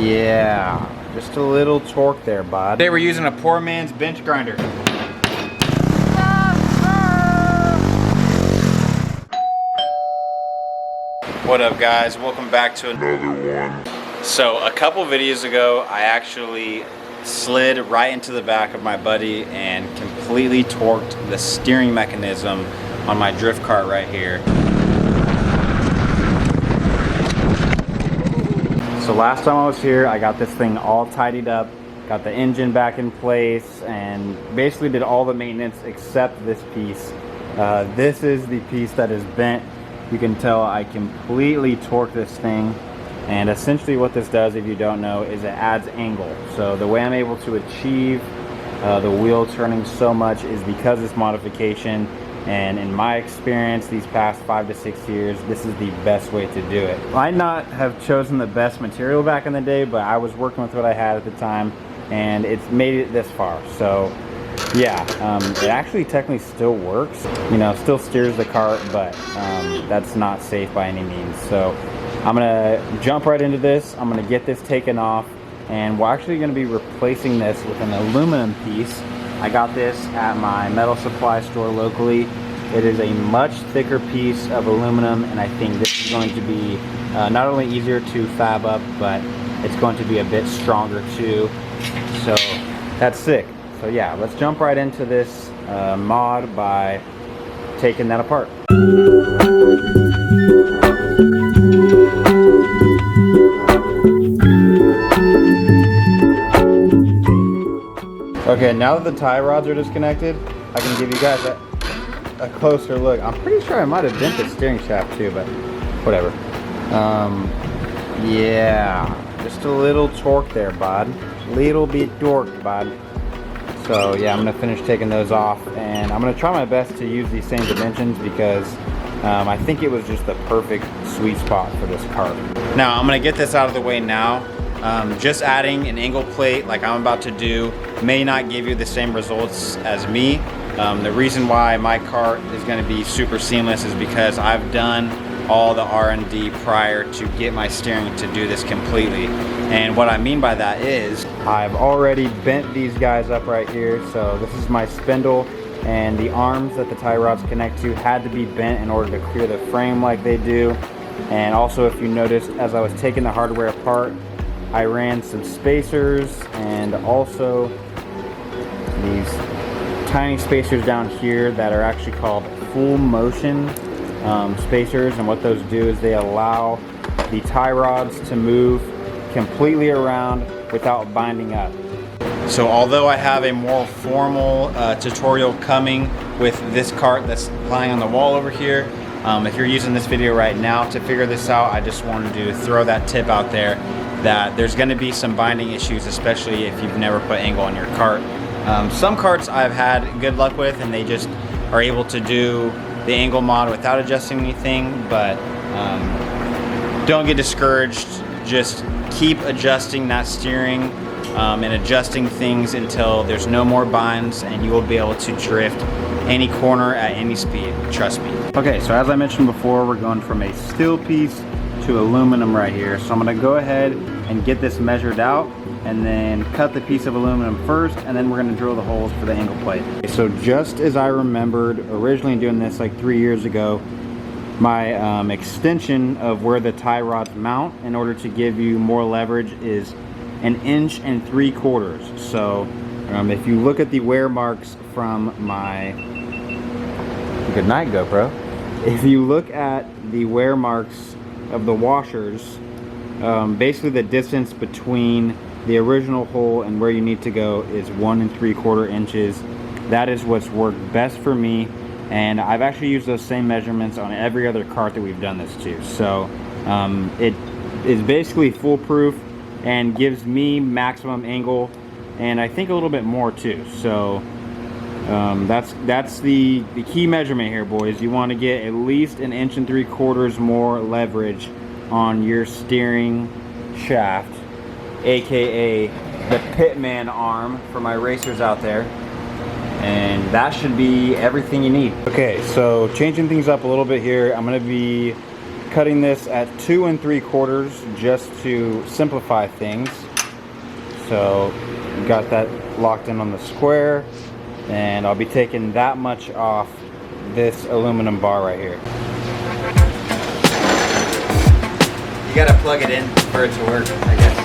Yeah, just a little torque there, bud. Today we're using a poor man's bench grinder. What up, guys? Welcome back to another one. So a couple videos ago, I actually slid right into the back of my buddy and completely torqued the steering mechanism on my drift cart right here. So last time I was here, I got this thing all tidied up, got the engine back in place, and basically did all the maintenance except this piece. This is the piece that is bent. You can tell I completely torqued this thing, and essentially what this does, if you don't know, is it adds angle. So the way I'm able to achieve the wheel turning so much is because of this modification, and in my experience these past 5 to 6 years, this is the best way to do it. Might not have chosen the best material back in the day, but I was working with what I had at the time, and it's made it this far. So yeah, it actually technically still works, you know, still steers the cart, but that's not safe by any means. So I'm gonna jump right into this. I'm gonna get this taken off, and we're actually gonna be replacing this with an aluminum piece. I got this at my metal supply store locally. It is a much thicker piece of aluminum, and I think this is going to be not only easier to fab up, but it's going to be a bit stronger too. So that's sick. So yeah, let's jump right into this mod by taking that apart. Okay, now that the tie rods are disconnected, I can give you guys a closer look. I'm pretty sure I might have bent the steering shaft too, but whatever. Yeah, just a little torque there, bud. Little bit torqued, bud. So yeah, I'm gonna finish taking those off, and I'm gonna try my best to use these same dimensions because I think it was just the perfect sweet spot for this cart. Now I'm gonna get this out of the way now. Just adding an angle plate like I'm about to do may not give you the same results as me. The reason why my cart is going to be super seamless is because I've done all the R&D prior to get my steering to do this completely. And what I mean by that is I've already bent these guys up right here. So this is my spindle, and the arms that the tie rods connect to had to be bent in order to clear the frame like they do. And also, if you noticed, as I was taking the hardware apart, I ran some spacers and also these tiny spacers down here that are actually called full motion spacers, and what those do is they allow the tie rods to move completely around without binding up. So although I have a more formal tutorial coming with this cart that's lying on the wall over here, if you're using this video right now to figure this out, I just wanted to throw that tip out there that there's going to be some binding issues, especially if you've never put angle on your cart. Some carts I've had good luck with, and they just are able to do the angle mod without adjusting anything, but don't get discouraged. Just keep adjusting that steering and adjusting things until there's no more binds, and you will be able to drift any corner at any speed, trust me. Okay, so as I mentioned before, we're going from a steel piece to aluminum right here. So I'm gonna go ahead and get this measured out, and then cut the piece of aluminum first, and then we're gonna drill the holes for the angle plate. So just as I remembered originally doing this like 3 years ago, my extension of where the tie rods mount in order to give you more leverage is 1 3/4 inches. So if you look at the wear marks from my, good night GoPro, if you look at the wear marks of the washers, basically the distance between the original hole and where you need to go is 1 3/4 inches. That is what's worked best for me, and I've actually used those same measurements on every other cart that we've done this to. So it is basically foolproof and gives me maximum angle, and I think a little bit more too. So that's the key measurement here, boys. You want to get at least 1 3/4 inches more leverage on your steering shaft, aka the pitman arm for my racers out there, and that should be everything you need. Okay, so changing things up a little bit here, I'm going to be cutting this at 2 3/4 just to simplify things. So got that locked in on the square, and I'll be taking that much off this aluminum bar right here. You gotta plug it in for it to work, I guess.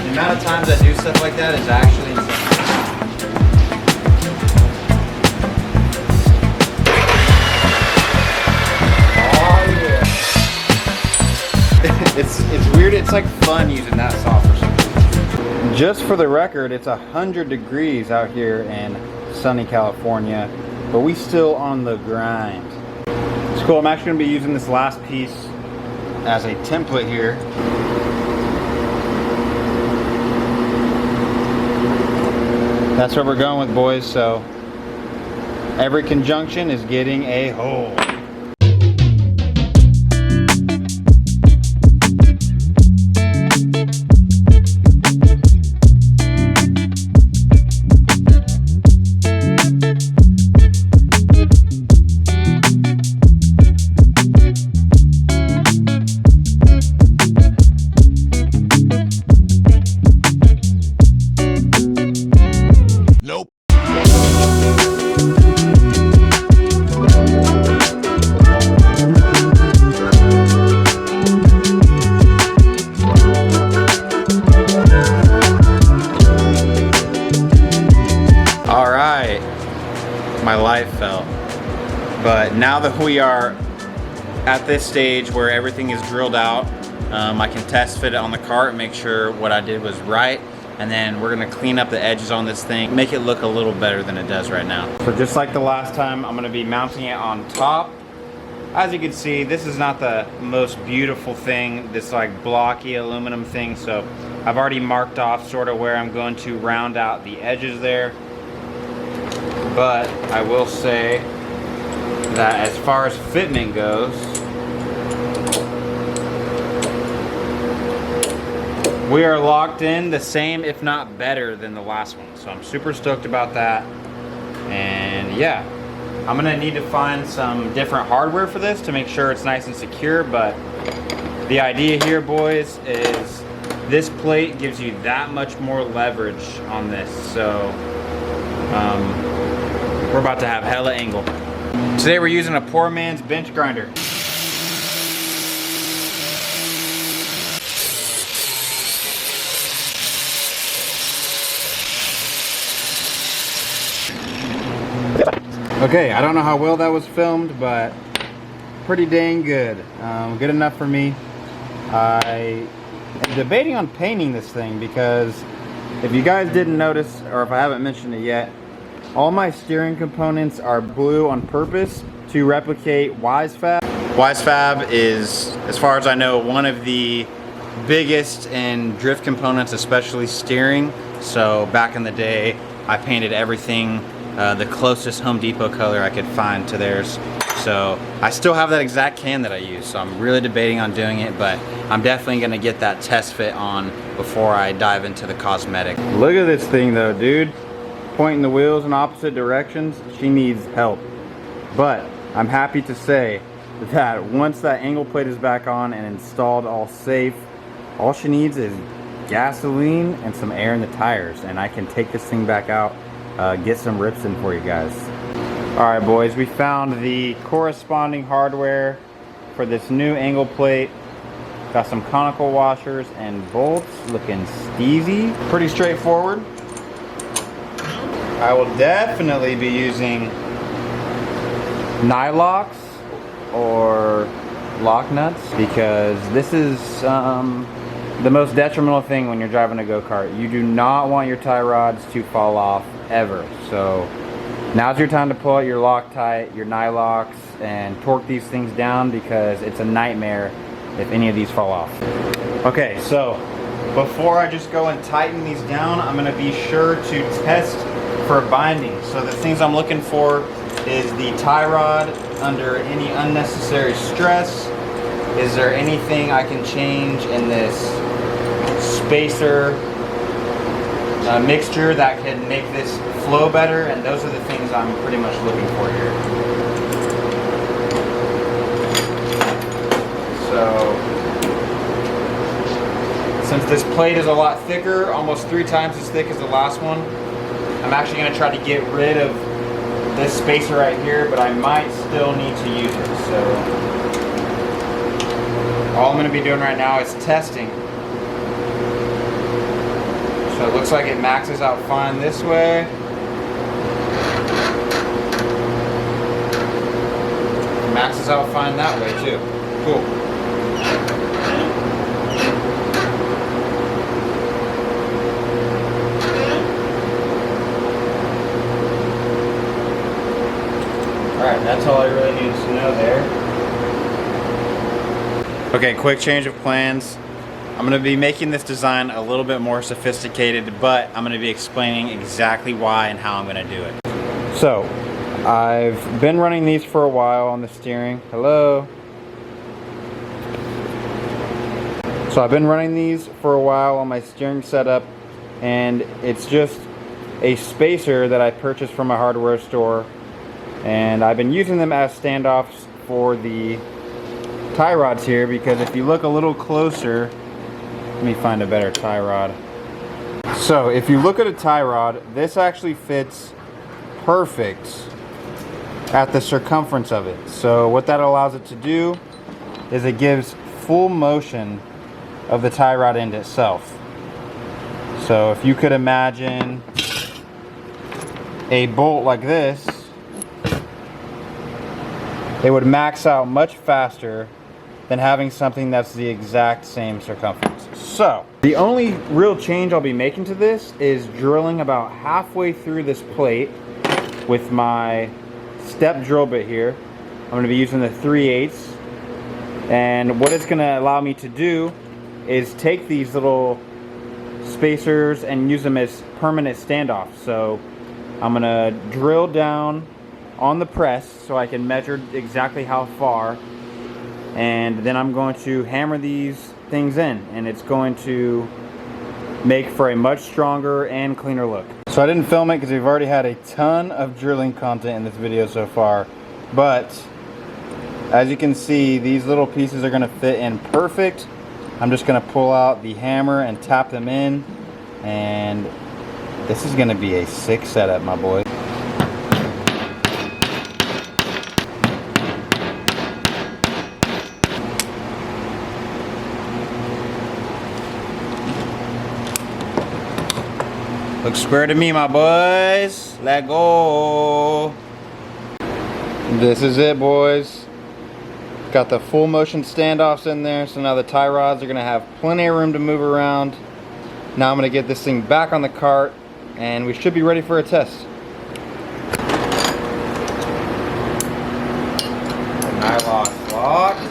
The amount of times I do stuff like that is actually insane. It's weird, it's like fun using that saw for some reason. Just for the record, it's 100 degrees out here in sunny California, but we still on the grind. It's cool, I'm actually gonna be using this last piece as a template here. That's what we're going with, boys, so every conjunction is getting a hole. My life fell. But now that we are at this stage where everything is drilled out, I can test fit it on the cart and make sure what I did was right, and then we're gonna clean up the edges on this thing, make it look a little better than it does right now. So just like the last time, I'm gonna be mounting it on top. As you can see, this is not the most beautiful thing, this like blocky aluminum thing, so I've already marked off sort of where I'm going to round out the edges there. But I will say that as far as fitment goes, we are locked in the same, if not better, than the last one. So I'm super stoked about that. And yeah, I'm gonna need to find some different hardware for this to make sure it's nice and secure. But the idea here, boys, is this plate gives you that much more leverage on this. So we're about to have hella angle. Today we're using a poor man's bench grinder. Okay, I don't know how well that was filmed, but pretty dang good. Good enough for me. I am debating on painting this thing because if you guys didn't notice, or if I haven't mentioned it yet, all my steering components are blue on purpose to replicate WiseFab. WiseFab is, as far as I know, one of the biggest in drift components, especially steering. So back in the day, I painted everything the closest Home Depot color I could find to theirs. So I still have that exact can that I use, so I'm really debating on doing it, but I'm definitely gonna get that test fit on before I dive into the cosmetic. Look at this thing though, dude. Pointing the wheels in opposite directions, she needs help. But I'm happy to say that once that angle plate is back on and installed all safe, all she needs is gasoline and some air in the tires, and I can take this thing back out, get some rips in for you guys. Alright boys, we found the corresponding hardware for this new angle plate. Got some conical washers and bolts, looking steezy. Pretty straightforward. I will definitely be using nylocks or lock nuts because this is the most detrimental thing when you're driving a go-kart. You do not want your tie rods to fall off ever. So now's your time to pull out your Loctite, your nylocks, and torque these things down because it's a nightmare if any of these fall off. Okay, so before I just go and tighten these down, I'm gonna be sure to test for binding. So the things I'm looking for is the tie rod under any unnecessary stress. Is there anything I can change in this spacer mixture that can make this flow better? And those are the things I'm pretty much looking for here. So since this plate is a lot thicker, almost 3 times as thick as the last one, I'm actually going to try to get rid of this spacer right here, but I might still need to use it. So all I'm going to be doing right now is testing. So it looks like it maxes out fine this way. Maxes out fine that way too. Cool. Alright, that's all I really needed to know there. Okay, quick change of plans. I'm going to be making this design a little bit more sophisticated, but I'm going to be explaining exactly why and how I'm going to do it. So, I've been running these for a while on the steering. Hello? So I've been running these for a while on my steering setup, and it's just a spacer that I purchased from a hardware store, and I've been using them as standoffs for the tie rods here, because if you look a little closer, let me find a better tie rod. So if you look at a tie rod, this actually fits perfect at the circumference of it. So what that allows it to do is it gives full motion of the tie rod end itself. So if you could imagine a bolt like this, it would max out much faster than having something that's the exact same circumference. So the only real change I'll be making to this is drilling about halfway through this plate with my step drill bit here. I'm going to be using the 3/8, and what it's going to allow me to do is take these little spacers and use them as permanent standoffs. So I'm going to drill down on the press so I can measure exactly how far, and then I'm going to hammer these things in, and it's going to make for a much stronger and cleaner look. So I didn't film it because we've already had a ton of drilling content in this video so far, but as you can see, these little pieces are going to fit in perfect. I'm just going to pull out the hammer and tap them in, and this is going to be a sick setup, my boy. Looks square to me, my boys. Let go. This is it, boys. Got the full motion standoffs in there, so now the tie rods are gonna have plenty of room to move around. Now I'm gonna get this thing back on the cart, and we should be ready for a test. Nylon's locked.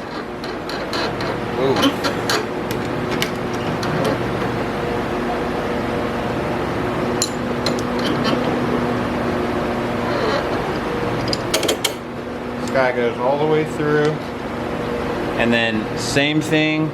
Ooh. Guy goes all the way through, and then same thing,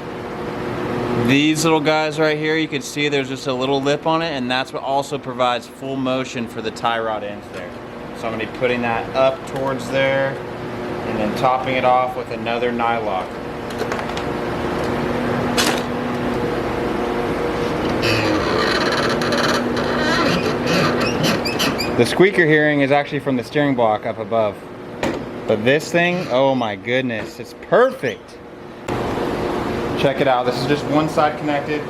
these little guys right here, you can see there's just a little lip on it, and that's what also provides full motion for the tie rod ends there. So I'm going to be putting that up towards there and then topping it off with another nylock. The squeaker hearing is actually from the steering block up above. But this thing, oh my goodness, it's perfect. Check it out, this is just one side connected.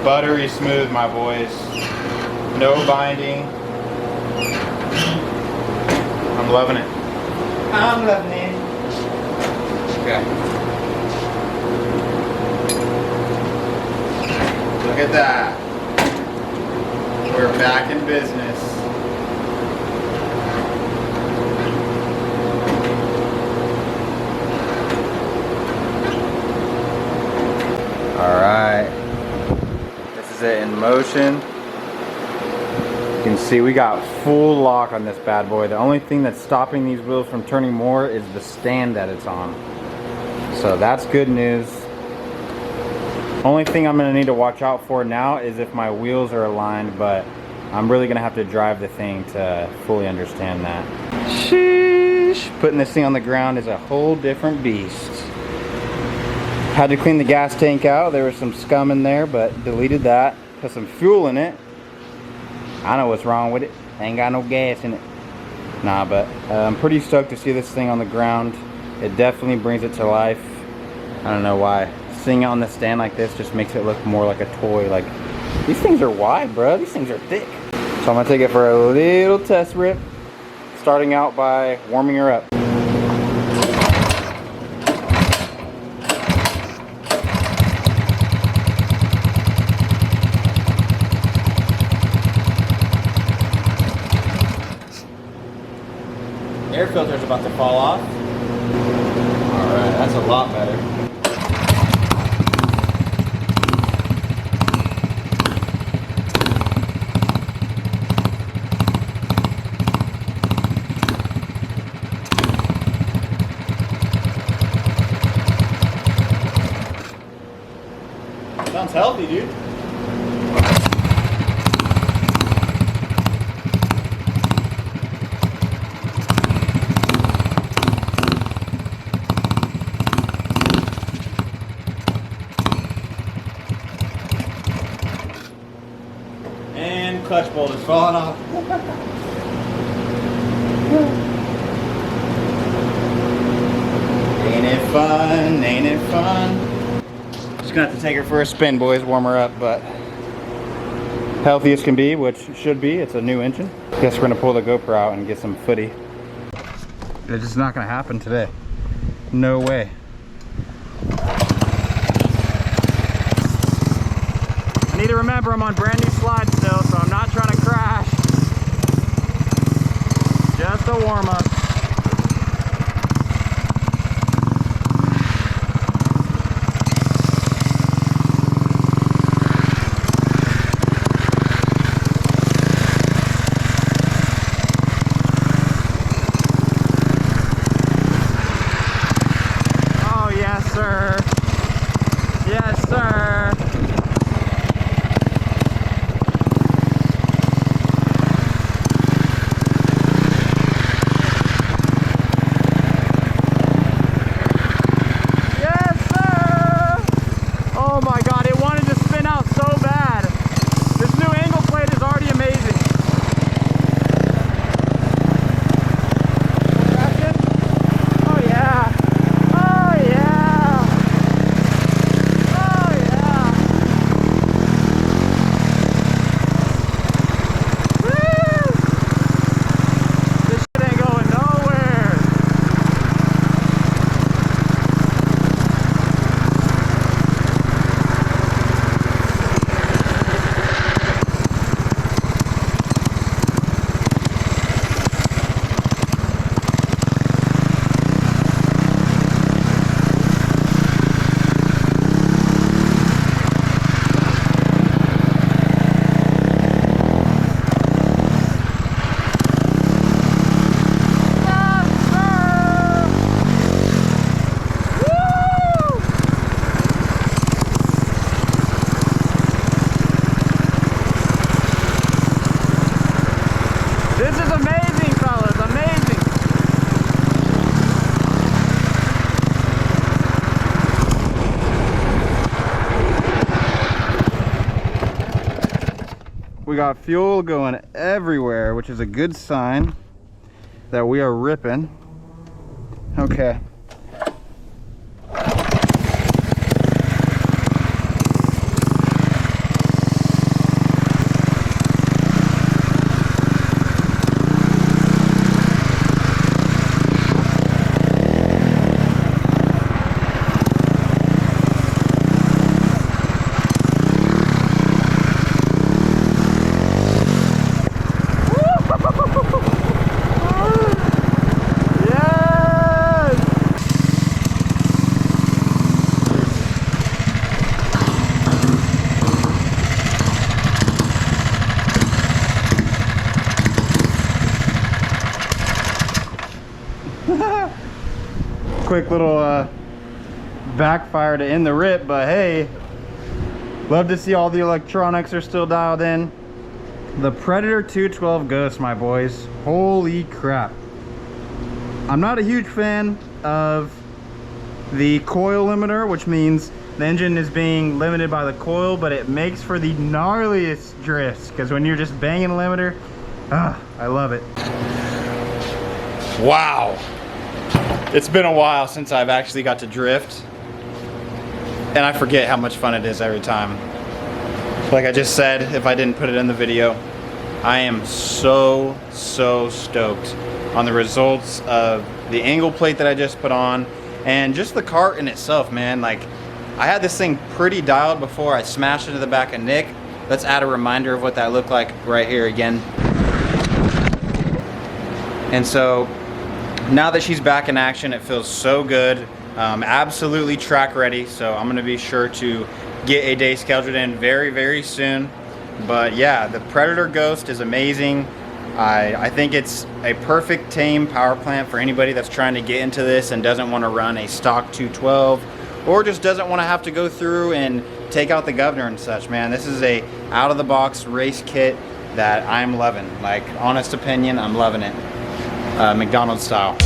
Buttery smooth, my boys. No binding. I'm loving it. I'm loving it. Okay. Look at that. We're back in business. Alright, this is it in motion. You can see we got full lock on this bad boy. The only thing that's stopping these wheels from turning more is the stand that it's on. So that's good news. Only thing I'm going to need to watch out for now is if my wheels are aligned, but I'm really going to have to drive the thing to fully understand that. Sheesh! Putting this thing on the ground is a whole different beast. Had to clean the gas tank out. There was some scum in there, but deleted that. Put some fuel in it. I know what's wrong with it. Ain't got no gas in it. Nah, but I'm pretty stoked to see this thing on the ground. It definitely brings it to life. I don't know why. Seeing it on the stand like this just makes it look more like a toy. Like, these things are wide, bro. These things are thick. So I'm gonna take it for a little test rip, starting out by warming her up. Air filter's about to fall off. Alright, that's a lot better. Sounds healthy, dude. And clutch bolt is falling off. Ain't it fun? Ain't it fun? Just gonna have to take her for a spin, boys, warm her up, but healthy as can be, which should be. It's a new engine. Guess we're gonna pull the GoPro out and get some footy. It's just not gonna happen today. No way. I need to remember I'm on brand new slides still, so I'm not trying to crash. Just a warm up. Sir. Yes, sir. Yes, sir. Oh my God, it wanted to spin out so bad. This new angle plate is already amazing. Oh yeah. Oh yeah. This is amazing, fellas, amazing. We got fuel going everywhere, which is a good sign that we are ripping. Okay. Quick little backfire to end the rip, but hey, love to see all the electronics are still dialed in. The Predator 212 Ghost, my boys. Holy crap. I'm not a huge fan of the coil limiter, which means the engine is being limited by the coil, but it makes for the gnarliest drifts, because when you're just banging a limiter, I love it. Wow. It's been a while since I've actually got to drift, and I forget how much fun it is every time. Like I just said, if I didn't put it in the video, I am so stoked on the results of the angle plate that I just put on, and just the kart in itself, man. Like, I had this thing pretty dialed before I smashed into the back of Nick. Let's add a reminder of what that looked like right here again. And so now that she's back in action, it feels so good. Absolutely track ready, so I'm gonna be sure to get a day scheduled in very soon. But yeah, the Predator Ghost is amazing. I think it's a perfect tame power plant for anybody that's trying to get into this and doesn't want to run a stock 212, or just doesn't want to have to go through and take out the governor and such, man. This is a out-of-the-box race kit that I'm loving. Like, honest opinion, I'm loving it. McDonald's style.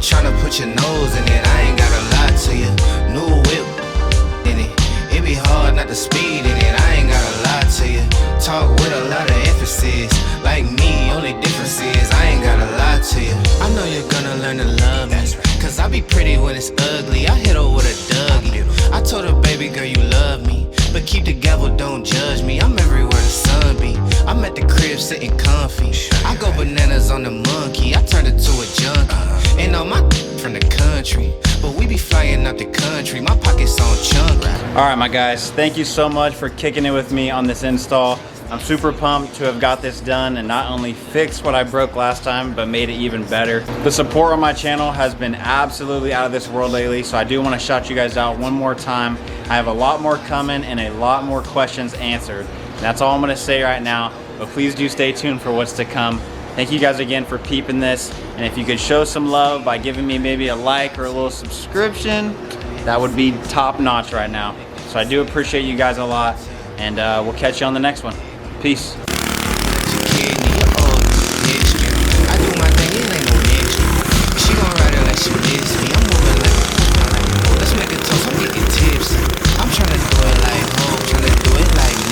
Tryna put your nose in it, I ain't gotta lie to you. New whip in it, it be hard not to speed in it, I ain't gotta lie to you. Talk with a lot of emphasis, like me, only difference is I ain't gotta lie to you. I know you're gonna learn to love me, cause I be pretty when it's ugly, I hit her with a Dougie. I told her, baby girl, you love me, but keep the gavel, don't judge me. I'm everywhere the sun be, I'm at the crib sitting comfy. I go bananas on the monkey, I turned it to a junkie. And all my from the country, but we be flying out the country, my pockets on chunky. Alright my guys, thank you so much for kicking it with me on this install. I'm super pumped to have got this done and not only fixed what I broke last time, but made it even better. The support on my channel has been absolutely out of this world lately, so I do want to shout you guys out one more time. I have a lot more coming and a lot more questions answered. And that's all I'm going to say right now, but please do stay tuned for what's to come. Thank you guys again for peeping this, and if you could show some love by giving me maybe a like or a little subscription, that would be top notch right now. So I do appreciate you guys a lot, and we'll catch you on the next one. Peace. I'm tryna do it like home, tryna do it like